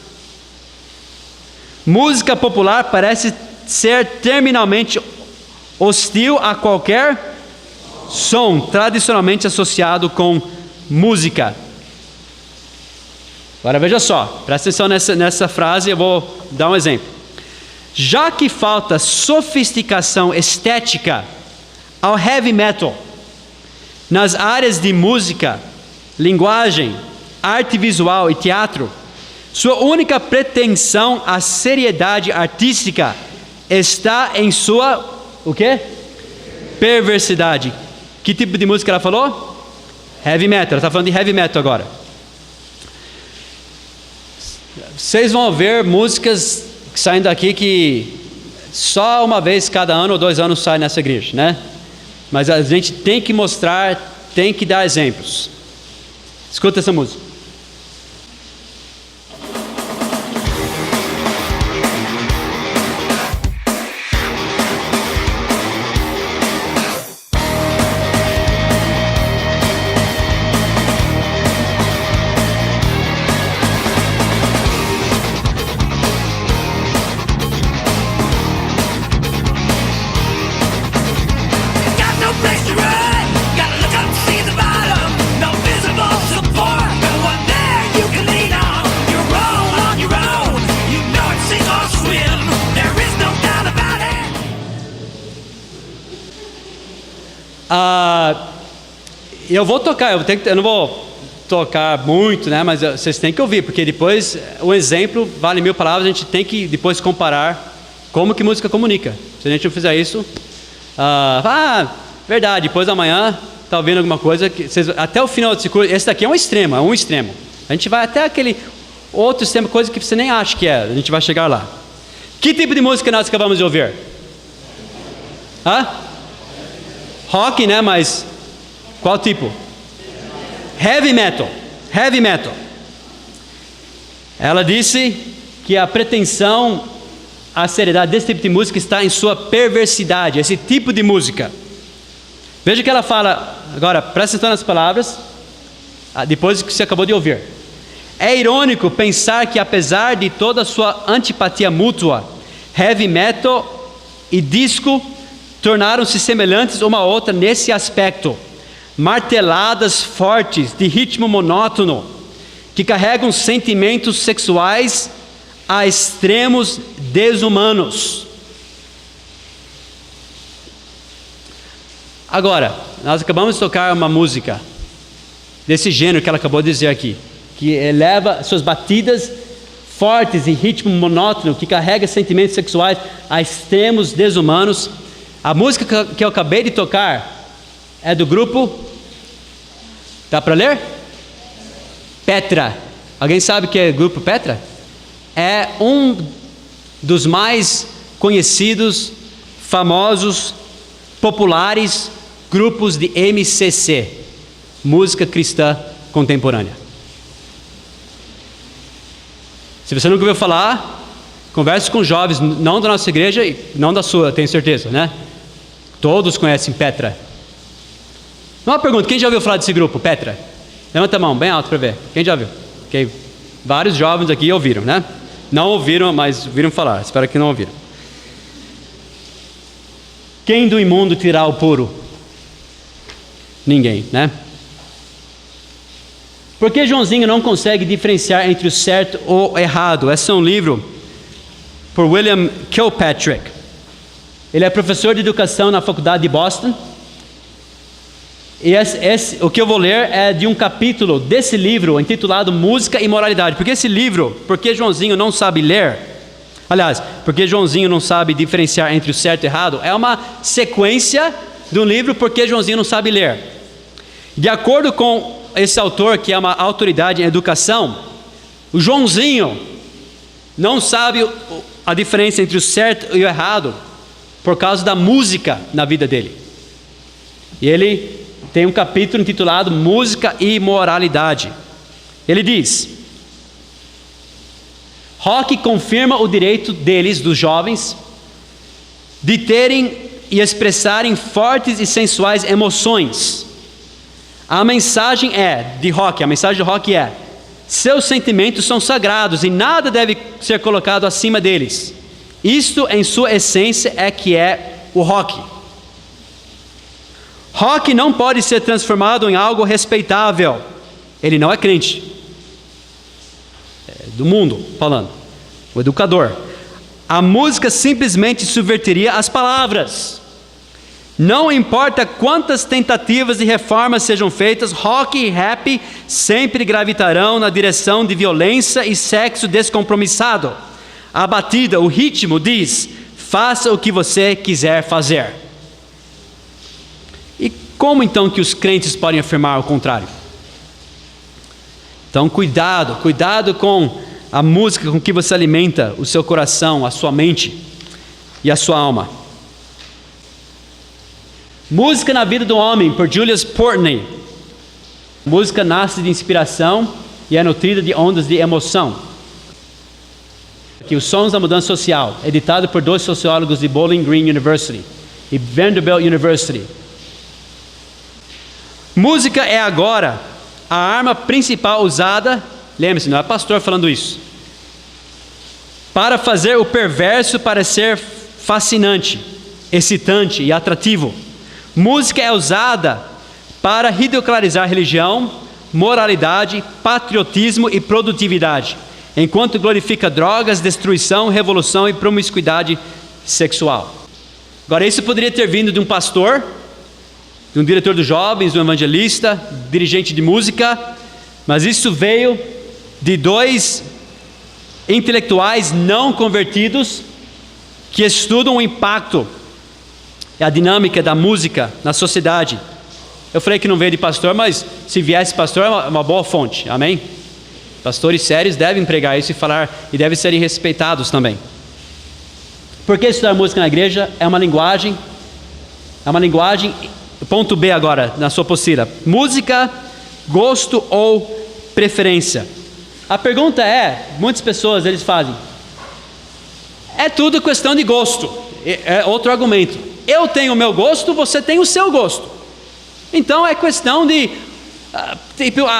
Música popular parece ser terminalmente hostil a qualquer som tradicionalmente associado com música. Agora veja só, presta atenção nessa frase, eu vou dar um exemplo. Já que falta sofisticação estética ao heavy metal nas áreas de música, linguagem, arte visual e teatro, sua única pretensão à seriedade artística está em sua, o quê? Perversidade. Que tipo de música ela falou? Heavy metal, ela está falando de heavy metal agora. Vocês vão ver músicas saindo daqui que só uma vez cada ano ou 2 anos sai nessa igreja, né? Mas a gente tem que mostrar, tem que dar exemplos. Escuta essa música. Eu vou tocar, eu não vou tocar muito, né? Mas vocês têm que ouvir, porque depois o exemplo vale 1000 palavras. A gente tem que depois comparar como que música comunica. Se a gente não fizer isso, verdade, depois amanhã está ouvindo alguma coisa que até o final desse curso. Esse daqui é um extremo, A gente vai até aquele outro extremo, coisa que você nem acha que é. A gente vai chegar lá. Que tipo de música nós acabamos de ouvir? Rock, né? Mas qual tipo? Heavy metal. Heavy metal. Ela disse que a pretensão à seriedade desse tipo de música está em sua perversidade, esse tipo de música. Veja que ela fala, agora presta atenção nas palavras, depois que você acabou de ouvir. É irônico pensar que apesar de toda a sua antipatia mútua, heavy metal e disco tornaram-se semelhantes uma à outra nesse aspecto. Marteladas fortes de ritmo monótono que carregam sentimentos sexuais a extremos desumanos. Agora, nós acabamos de tocar uma música desse gênero que ela acabou de dizer aqui, que eleva suas batidas fortes e ritmo monótono que carrega sentimentos sexuais a extremos desumanos. A música que eu acabei de tocar é do grupo, dá para ler? Petra. Alguém sabe o que é o grupo Petra? É um dos mais conhecidos, famosos, populares grupos de MCC, música cristã contemporânea. Se você nunca ouviu falar, converse com jovens, não da nossa igreja e não da sua, tenho certeza, né? Todos conhecem Petra. Uma pergunta, quem já ouviu falar desse grupo, Petra? Levanta a mão, bem alto para ver. Quem já ouviu? Okay. Vários jovens aqui ouviram, né? Não ouviram, mas ouviram falar. Espero que não ouviram. Quem do imundo tirar o puro? Ninguém, né? Por que Joãozinho não consegue diferenciar entre o certo ou o errado? Esse é um livro por William Kilpatrick. Ele é professor de educação na faculdade de Boston. E o que eu vou ler é de um capítulo desse livro intitulado Música e Moralidade. Porque esse livro, porque Joãozinho não sabe ler, aliás, porque Joãozinho não sabe diferenciar entre o certo e o errado, é uma sequência de um livro porque Joãozinho não sabe ler. De acordo com esse autor, que é uma autoridade em educação, o Joãozinho não sabe a diferença entre o certo e o errado por causa da música na vida dele. E ele tem um capítulo intitulado Música e Moralidade. Ele diz: rock confirma o direito deles, dos jovens, de terem e expressarem fortes e sensuais emoções. A mensagem de rock é: seus sentimentos são sagrados e nada deve ser colocado acima deles. Isto, em sua essência, é o rock. Rock não pode ser transformado em algo respeitável. Ele não é crente. É do mundo falando. O educador. A música simplesmente subverteria as palavras. Não importa quantas tentativas de reforma sejam feitas, rock e rap sempre gravitarão na direção de violência e sexo descompromissado. A batida, o ritmo diz: faça o que você quiser fazer. E como então que os crentes podem afirmar o contrário? Então cuidado com a música com que você alimenta o seu coração, a sua mente e a sua alma. Música na vida do homem, por Julius Portney. Música nasce de inspiração e é nutrida de ondas de emoção. Aqui, Os Sons da Mudança Social, editado por 2 sociólogos de Bowling Green University e Vanderbilt University. Música é agora a arma principal usada, lembre-se, não é pastor falando isso, para fazer o perverso parecer fascinante, excitante e atrativo. Música é usada para ridicularizar religião, moralidade, patriotismo e produtividade, enquanto glorifica drogas, destruição, revolução e promiscuidade sexual. Agora, isso poderia ter vindo de um pastor, de um diretor dos jovens, de um evangelista, dirigente de música, mas isso veio de 2 intelectuais não convertidos que estudam o impacto e a dinâmica da música na sociedade. Eu falei que não veio de pastor, mas se viesse pastor é uma boa fonte, amém? Pastores sérios devem pregar isso e falar, e devem ser respeitados também. Por que estudar música na igreja? É uma linguagem, ponto B agora, na sua apostila. Música, gosto ou preferência? A pergunta muitas pessoas eles fazem, é tudo questão de gosto. É outro argumento. Eu tenho o meu gosto, você tem o seu gosto. Então é questão de,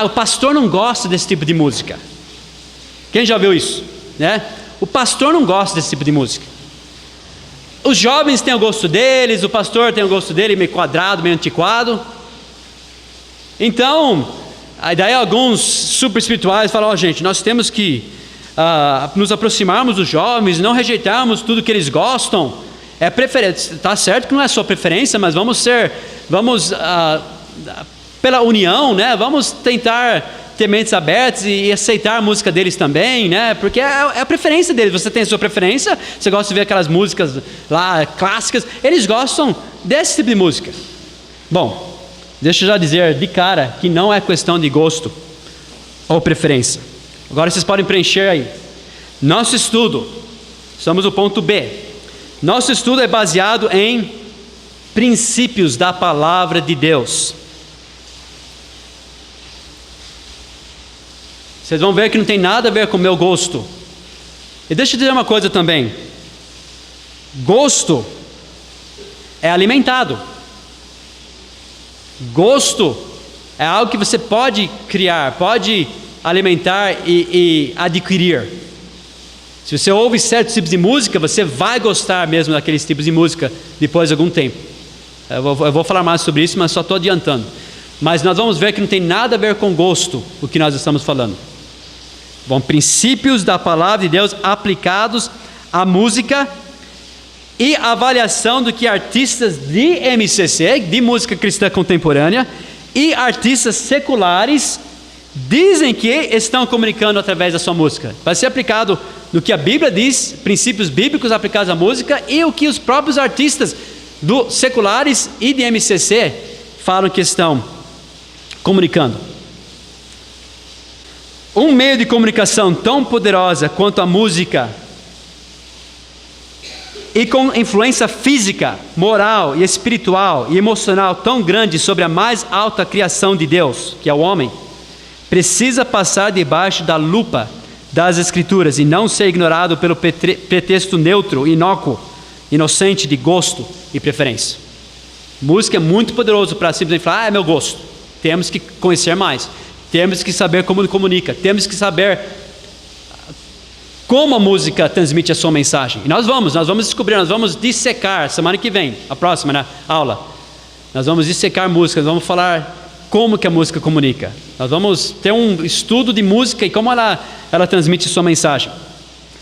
o pastor não gosta desse tipo de música. Quem já viu isso? Né? O pastor não gosta desse tipo de música. Os jovens têm o gosto deles, o pastor tem o gosto dele meio quadrado, meio antiquado. Então, daí alguns super espirituais falam, gente, nós temos que nos aproximarmos dos jovens, não rejeitarmos tudo que eles gostam. É preferência, tá certo que não é sua preferência, mas vamos pela união, né? Vamos tentar ter mentes abertas e aceitar a música deles também, né? Porque é a preferência deles. Você tem a sua preferência, você gosta de ver aquelas músicas lá clássicas, eles gostam desse tipo de música. Bom, deixa eu já dizer de cara que não é questão de gosto ou preferência. Agora vocês podem preencher aí. Nosso estudo, estamos no ponto B. Nosso estudo é baseado em princípios da palavra de Deus. Vocês vão ver que não tem nada a ver com o meu gosto. E deixa eu dizer uma coisa também. Gosto é alimentado. Gosto é algo que você pode criar, pode alimentar e adquirir. Se você ouve certos tipos de música, você vai gostar mesmo daqueles tipos de música depois de algum tempo. Eu vou falar mais sobre isso, mas só estou adiantando. Mas nós vamos ver que não tem nada a ver com gosto o que nós estamos falando. Bom, princípios da palavra de Deus aplicados à música e avaliação do que artistas de MCC, de música cristã contemporânea, e artistas seculares dizem que estão comunicando através da sua música. Vai ser aplicado no que a Bíblia diz, princípios bíblicos aplicados à música, e o que os próprios artistas seculares e de MCC falam que estão comunicando. Um meio de comunicação tão poderosa quanto a música e com influência física, moral e espiritual e emocional tão grande sobre a mais alta criação de Deus, que é o homem, precisa passar debaixo da lupa das Escrituras e não ser ignorado pelo pretexto neutro, inócuo, inocente de gosto e preferência. Música é muito poderoso para simplesmente falar, é meu gosto. Temos que conhecer mais, temos que saber como comunica, temos que saber como a música transmite a sua mensagem. E nós vamos descobrir, nós vamos dissecar, semana que vem, a próxima aula, nós vamos dissecar música, nós vamos falar como que a música comunica. Nós vamos ter um estudo de música e como ela transmite sua mensagem.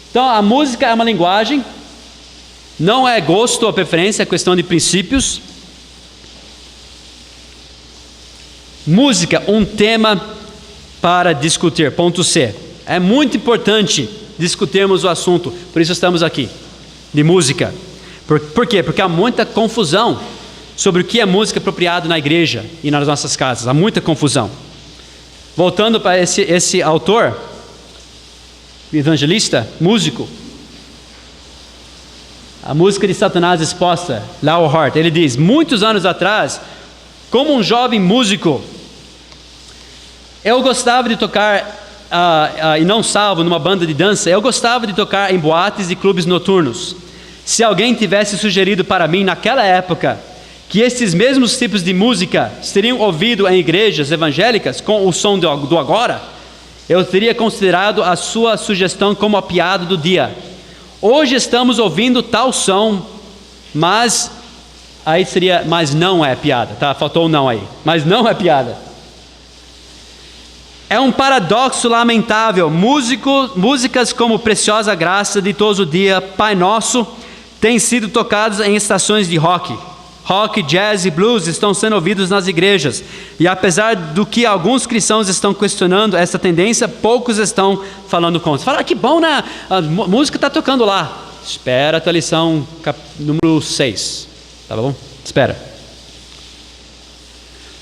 Então, a música é uma linguagem, não é gosto ou preferência, é questão de princípios. Música, um tema para discutir. Ponto C. É muito importante discutirmos o assunto, por isso estamos aqui, de música. Por quê? Porque há muita confusão sobre o que é música apropriado na igreja e nas nossas casas. Há muita confusão. Voltando para esse autor, evangelista, músico, a música de Satanás exposta, Lowell Hart, ele diz, muitos anos atrás, como um jovem músico, eu gostava de tocar, e não salvo numa banda de dança, eu gostava de tocar em boates e clubes noturnos. Se alguém tivesse sugerido para mim naquela época que esses mesmos tipos de música seriam ouvidos em igrejas evangélicas com o som do agora, eu teria considerado a sua sugestão como a piada do dia. Hoje estamos ouvindo tal som, mas não é piada, tá? Faltou um não aí, mas não é piada. É um paradoxo lamentável. Músicas como Preciosa Graça, Ditoso Dia, Pai Nosso, têm sido tocadas em estações de rock. Rock, jazz e blues estão sendo ouvidos nas igrejas. E apesar do que alguns cristãos estão questionando essa tendência, poucos estão falando contra. Fala, que bom, né? A música está tocando lá. Espera a tua lição número 6. Tá bom? Espera.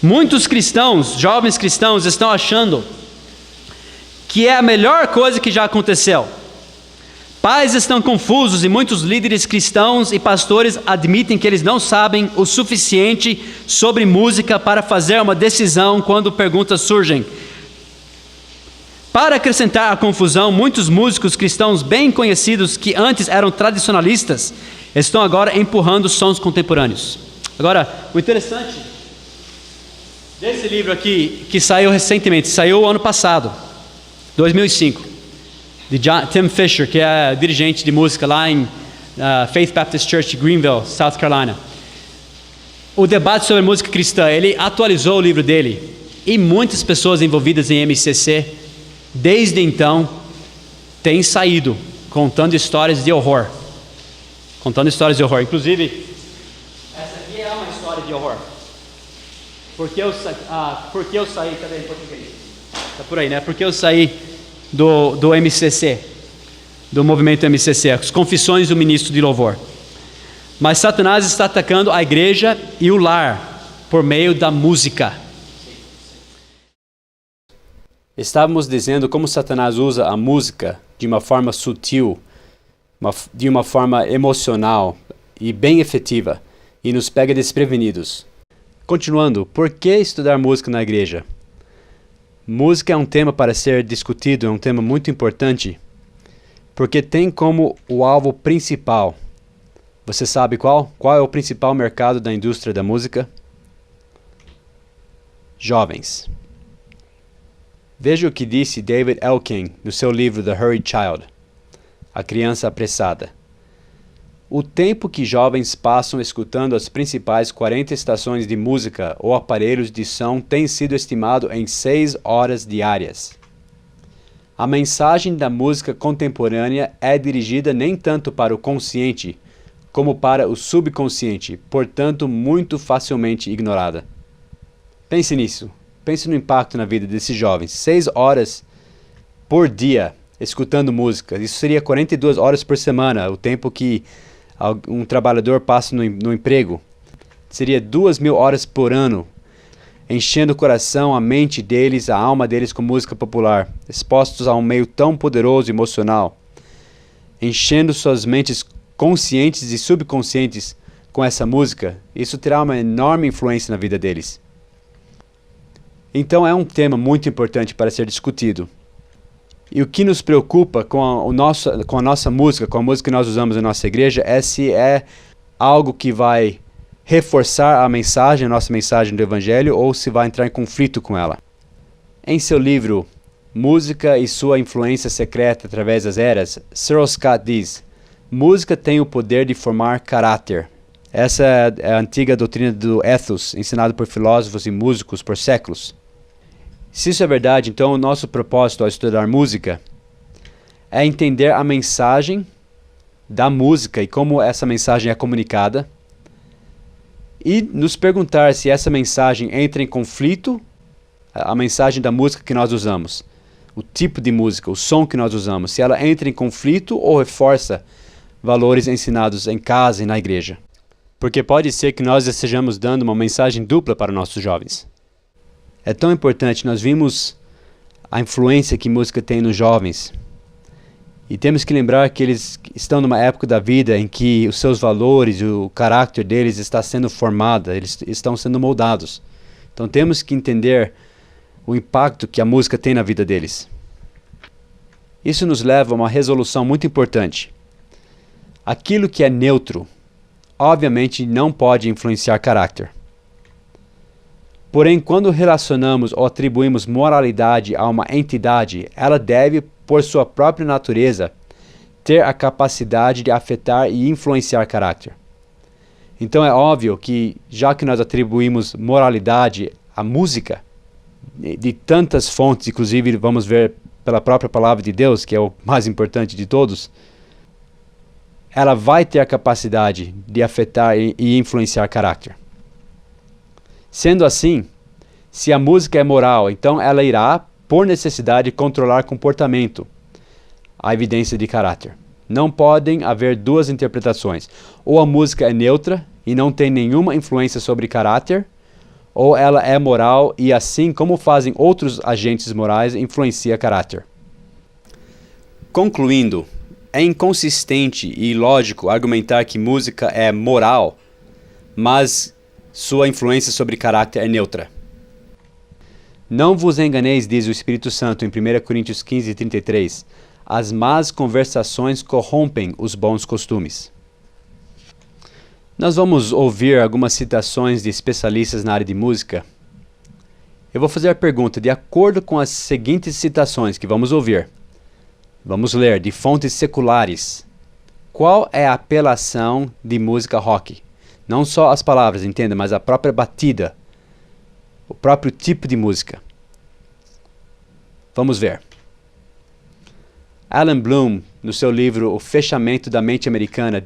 Muitos cristãos, jovens cristãos, estão achando que é a melhor coisa que já aconteceu. Pais estão confusos e muitos líderes cristãos e pastores admitem que eles não sabem o suficiente sobre música para fazer uma decisão quando perguntas surgem. Para acrescentar a confusão, muitos músicos cristãos bem conhecidos que antes eram tradicionalistas estão agora empurrando sons contemporâneos. Agora, o interessante desse livro aqui, que saiu recentemente, saiu ano passado, 2005, de Tim Fisher, que é dirigente de música lá em Faith Baptist Church de Greenville, South Carolina. O debate sobre música cristã, ele atualizou o livro dele, e muitas pessoas envolvidas em MCC, desde então, têm saído contando histórias de horror. Inclusive, essa aqui é uma história de horror. Porque eu saí, cadê em português? Está por aí, né? Porque eu saí do MCC, do movimento MCC, as confissões do ministro de louvor. Mas Satanás está atacando a igreja e o lar por meio da música. Estávamos dizendo como Satanás usa a música de uma forma sutil, de uma forma emocional e bem efetiva, e nos pega desprevenidos. Continuando, por que estudar música na igreja? Música é um tema para ser discutido, é um tema muito importante, porque tem como o alvo principal. Você sabe qual? Qual é o principal mercado da indústria da música? Jovens. Veja o que disse David Elking no seu livro The Hurried Child, A Criança Apressada. O tempo que jovens passam escutando as principais 40 estações de música ou aparelhos de som tem sido estimado em 6 horas diárias. A mensagem da música contemporânea é dirigida nem tanto para o consciente, como para o subconsciente, portanto muito facilmente ignorada. Pense nisso. Pense no impacto na vida desses jovens. 6 horas por dia escutando música. Isso seria 42 horas por semana, o tempo que um trabalhador passa no emprego. Seria 2.000 horas por ano, enchendo o coração, a mente deles, a alma deles com música popular, expostos a um meio tão poderoso e emocional, enchendo suas mentes conscientes e subconscientes com essa música. Isso terá uma enorme influência na vida deles. Então é um tema muito importante para ser discutido. E o que nos preocupa com a nossa música, com a música que nós usamos na nossa igreja, é se é algo que vai reforçar a nossa mensagem do Evangelho, ou se vai entrar em conflito com ela. Em seu livro Música e Sua Influência Secreta Através das Eras, Cyril Scott diz: música tem o poder de formar caráter. Essa é a antiga doutrina do ethos, ensinada por filósofos e músicos por séculos. Se isso é verdade, então o nosso propósito ao estudar música é entender a mensagem da música e como essa mensagem é comunicada, e nos perguntar se essa mensagem entra em conflito, a mensagem da música que nós usamos, o tipo de música, o som que nós usamos, se ela entra em conflito ou reforça valores ensinados em casa e na igreja. Porque pode ser que nós estejamos dando uma mensagem dupla para nossos jovens. É tão importante. Nós vimos a influência que música tem nos jovens. E temos que lembrar que eles estão numa época da vida em que os seus valores, o caráter deles está sendo formado, eles estão sendo moldados. Então temos que entender o impacto que a música tem na vida deles. Isso nos leva a uma resolução muito importante. Aquilo que é neutro, obviamente não pode influenciar caráter. Porém, quando relacionamos ou atribuímos moralidade a uma entidade, ela deve, por sua própria natureza, ter a capacidade de afetar e influenciar caráter. Então é óbvio que, já que nós atribuímos moralidade à música, de tantas fontes, inclusive vamos ver pela própria palavra de Deus, que é o mais importante de todos, ela vai ter a capacidade de afetar e influenciar caráter. Sendo assim, se a música é moral, então ela irá, por necessidade, controlar comportamento, a evidência de caráter. Não podem haver duas interpretações. Ou a música é neutra e não tem nenhuma influência sobre caráter, ou ela é moral e, assim como fazem outros agentes morais, influencia caráter. Concluindo, é inconsistente e ilógico argumentar que música é moral, mas sua influência sobre caráter é neutra. Não vos enganeis, diz o Espírito Santo em 1 Coríntios 15:33. As más conversações corrompem os bons costumes. Nós vamos ouvir algumas citações de especialistas na área de música. Eu vou fazer a pergunta de acordo com as seguintes citações que vamos ouvir. Vamos ler de fontes seculares. Qual é a apelação de música rock? Não só as palavras, entenda, mas a própria batida, o próprio tipo de música. Vamos ver. Alan Bloom, no seu livro O Fechamento da Mente Americana,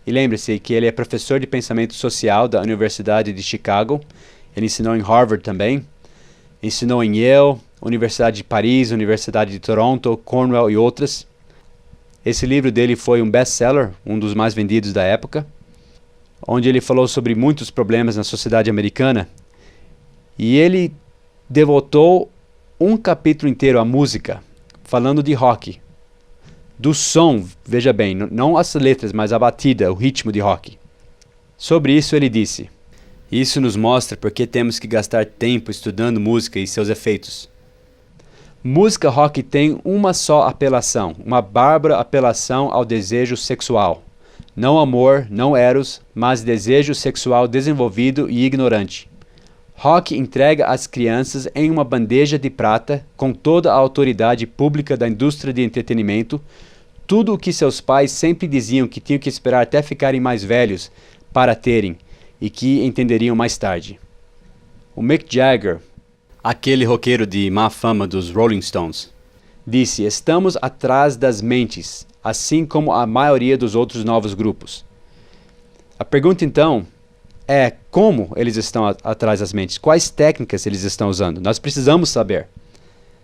e lembre-se que ele é professor de pensamento social da Universidade de Chicago, ele ensinou em Harvard também, ensinou em Yale, Universidade de Paris, Universidade de Toronto, Cornell e outras. Esse livro dele foi um best-seller, um dos mais vendidos da época, onde ele falou sobre muitos problemas na sociedade americana, e ele devotou um capítulo inteiro à música, falando de rock, do som, veja bem, não as letras, mas a batida, o ritmo de rock. Sobre isso ele disse: isso nos mostra porque temos que gastar tempo estudando música e seus efeitos. Música rock tem uma só apelação, uma bárbara apelação ao desejo sexual. Não amor, não eros, mas desejo sexual desenvolvido e ignorante. Rock entrega às crianças em uma bandeja de prata, com toda a autoridade pública da indústria de entretenimento, tudo o que seus pais sempre diziam que tinham que esperar até ficarem mais velhos para terem e que entenderiam mais tarde. O Mick Jagger, aquele roqueiro de má fama dos Rolling Stones, disse: estamos atrás das mentes, assim como a maioria dos outros novos grupos. A pergunta então é como eles estão atrás das mentes, quais técnicas eles estão usando. Nós precisamos saber,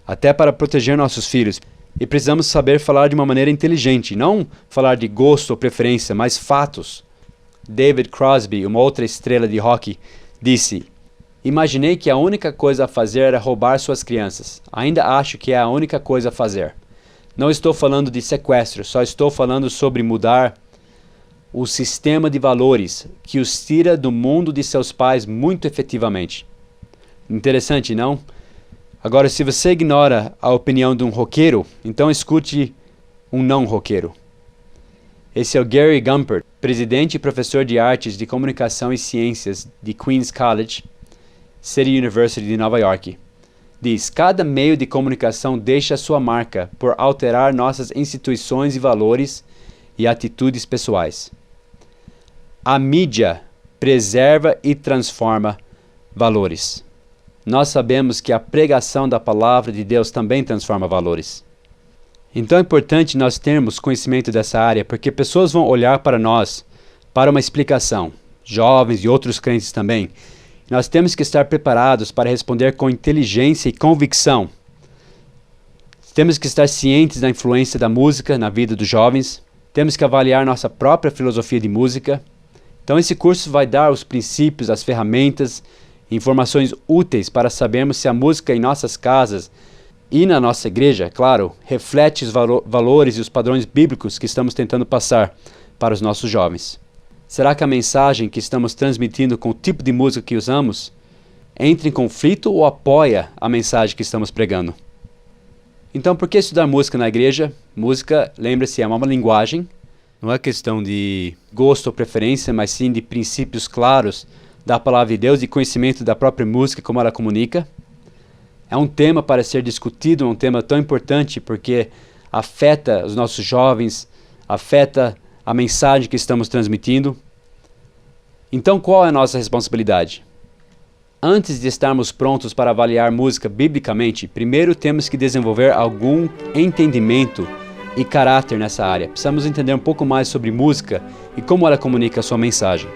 até para proteger nossos filhos. E precisamos saber falar de uma maneira inteligente, não falar de gosto ou preferência, mas fatos. David Crosby, uma outra estrela de rock, disse: imaginei que a única coisa a fazer era roubar suas crianças. Ainda acho que é a única coisa a fazer. Não estou falando de sequestro, só estou falando sobre mudar o sistema de valores que os tira do mundo de seus pais muito efetivamente. Interessante, não? Agora, se você ignora a opinião de um roqueiro, então escute um não roqueiro. Esse é o Gary Gumpert, presidente e professor de artes de comunicação e ciências de Queens College, City University de Nova York. Diz: cada meio de comunicação deixa sua marca por alterar nossas instituições e valores e atitudes pessoais. A mídia preserva e transforma valores. Nós sabemos que a pregação da palavra de Deus também transforma valores. Então é importante nós termos conhecimento dessa área, porque pessoas vão olhar para nós para uma explicação, jovens e outros crentes também. Nós temos que estar preparados para responder com inteligência e convicção. Temos que estar cientes da influência da música na vida dos jovens. Temos que avaliar nossa própria filosofia de música. Então esse curso vai dar os princípios, as ferramentas, informações úteis para sabermos se a música em nossas casas e na nossa igreja, claro, reflete os valores e os padrões bíblicos que estamos tentando passar para os nossos jovens. Será que a mensagem que estamos transmitindo com o tipo de música que usamos entra em conflito ou apoia a mensagem que estamos pregando? Então, por que estudar música na igreja? Música, lembre-se, é uma linguagem. Não é questão de gosto ou preferência, mas sim de princípios claros da palavra de Deus e conhecimento da própria música, como ela comunica. É um tema para ser discutido, é um tema tão importante porque afeta os nossos jovens, afeta a mensagem que estamos transmitindo. Então, qual é a nossa responsabilidade? Antes de estarmos prontos para avaliar música biblicamente, primeiro temos que desenvolver algum entendimento e caráter nessa área. Precisamos entender um pouco mais sobre música e como ela comunica a sua mensagem.